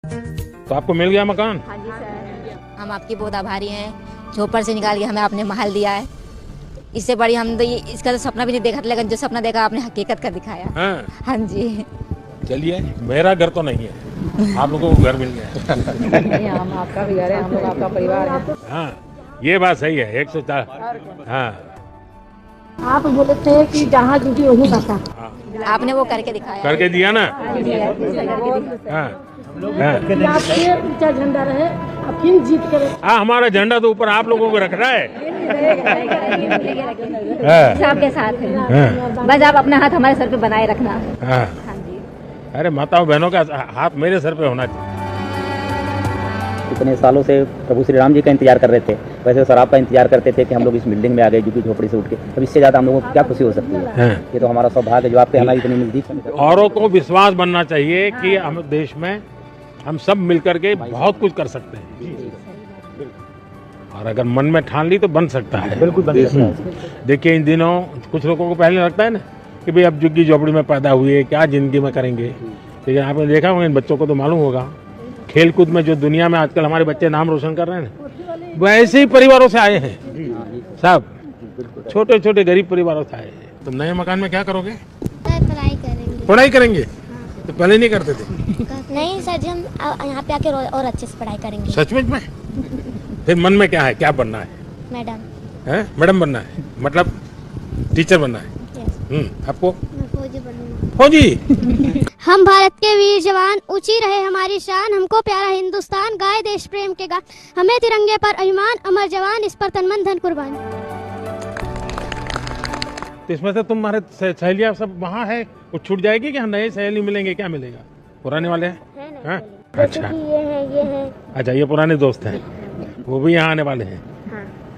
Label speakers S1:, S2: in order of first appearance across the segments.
S1: तो आपको मिल गया मकान?
S2: हाँ जी सर, हम आपकी बहुत आभारी हैं। झोपड़ से निकाल के हमें आपने महल दिया है। इससे बड़ी हम तो इसका तो सपना भी नहीं देखा था, लेकिन जो सपना देखा आपने हकीकत कर दिखाया।
S1: हाँ।
S2: हाँ जी।
S1: चलिए, मेरा घर तो नहीं है, आप लोगों को घर मिल गया।
S3: नहीं, हम आपका भी घर है, हम लोग आपका परिवार है।
S1: हाँ, ये बात सही है। 104। हाँ
S4: आप बोले थे कि जहाँ जुटी वहीं बसा।
S1: हाँ,
S2: आपने वो करके दिखाया।
S1: करके दिया ना। हाँ हाँ।
S4: आपके ऊंचा झंडा रहे, अब फिर जीत कर।
S1: हमारा झंडा तो ऊपर आप लोगों को रख रहा है।
S2: आपके साथ है, बस आप अपना हाथ हमारे सर पे बनाए रखना।
S1: हाँ।
S2: हाँ जी।
S1: अरे माताओं बहनों का हाथ मेरे सर पे होना चाहिए।
S5: इतने सालों से प्रभु श्री राम जी का इंतजार कर रहे थे, वैसे शराब का इंतजार करते थे कि हम लोग इस बिल्डिंग में आ गए, झुग्गी झोपड़ी से उठ के। अब इससे ज्यादा हम लोगों को क्या खुशी हो सकती है।
S1: हाँ।
S5: ये तो हमारा सौभाग्य है जो आपके हमारी इतनी नजदीक।
S1: औरों को विश्वास बनना चाहिए कि हम देश में हम सब मिलकर के बहुत कुछ कर सकते हैं, और अगर मन में ठान ली तो बन सकता है।
S5: बिल्कुल बन सकता है।
S1: देखिए, इन दिनों कुछ लोगों को पहले लगता है ना कि भाई अब झुग्गी झोपड़ी में पैदा हुए क्या जिंदगी में करेंगे, लेकिन आपने देखा होगा इन बच्चों को तो मालूम होगा, खेल कूद में जो दुनिया में आजकल हमारे बच्चे नाम रोशन कर रहे हैं ना, वैसे ही परिवारों से आए हैं सब, छोटे छोटे गरीब परिवारों से आए हैं। तुम नए मकान में क्या करोगे?
S6: पढ़ाई करेंगे।
S1: पढ़ाई करेंगे? तो पहले नहीं करते थे?
S6: नहीं सर जी, हम यहाँ पे आके और अच्छे से पढ़ाई करेंगे।
S1: सचमुच में? फिर मन में क्या है, क्या बनना है?
S6: मैडम।
S1: हैं? मैडम बनना है, मतलब टीचर बनना है। आपको?
S6: फौजी बनूंगा।
S1: फौजी?
S6: हम भारत के वीर जवान, ऊंची रहे हमारी शान, हमको प्यारा हिंदुस्तान, गाए देश प्रेम के गान, हमें तिरंगे पर अभिमान, अमर जवान, इस पर तन मन धन कुर्बान।
S1: तो इसमें से तुम्हारे सहेलियां सब वहाँ है, कुछ छूट जाएगी क्या? नए सहेली मिलेंगे, क्या मिलेगा? पुराने वाले हैं? हाँ? अच्छा,
S6: ये है।
S1: अच्छा, ये पुराने दोस्त हैं, वो भी यहाँ आने वाले हैं।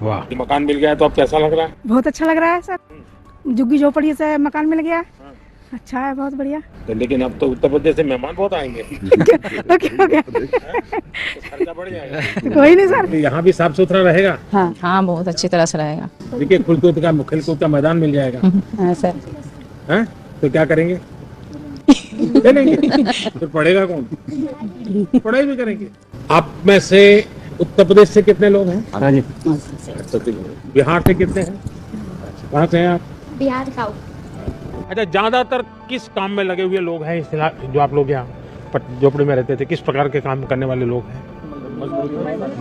S1: वाह, मकान मिल गया तो अब कैसा लग रहा है?
S4: बहुत अच्छा लग रहा है सर, झुग्गी झोपड़ी से मकान मिल गया। अच्छा है, बहुत बढ़िया।
S1: तो लेकिन अब तो उत्तर प्रदेश से मेहमान बहुत आएंगे।
S4: ओके।
S1: खर्चा बढ़ जाएगा।
S4: कोई नहीं सर।
S1: यहाँ भी साफ सुथरा रहेगा।
S3: हाँ, बहुत अच्छी तरह से रहेगा।
S1: देखिए, खेलकूद का मैदान मिल जाएगा।
S3: हाँ सर।
S1: हैं? तो क्या करेंगे? खेलेंगे। फिर पढ़ेगा कौन? पढ़ाई भी करेंगे। आप में से उत्तर प्रदेश से कितने लोग हैं?
S5: हाँ जी।
S1: बिहार से कितने हैं? कहाँ से हैं आप?
S6: बिहार का।
S1: अच्छा, ज्यादातर किस काम में लगे हुए लोग हैं जो आप लोग यहाँ झोपड़ी में रहते थे? किस प्रकार के काम करने वाले लोग हैं?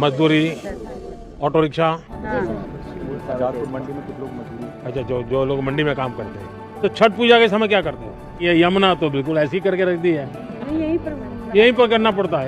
S1: मजदूरी, ऑटो रिक्शा। अच्छा, जो लोग मंडी में काम करते हैं। तो छठ पूजा के समय क्या करते हो? ये यमुना तो बिल्कुल ऐसी करके रख दी है, यहीं पर करना पड़ता है।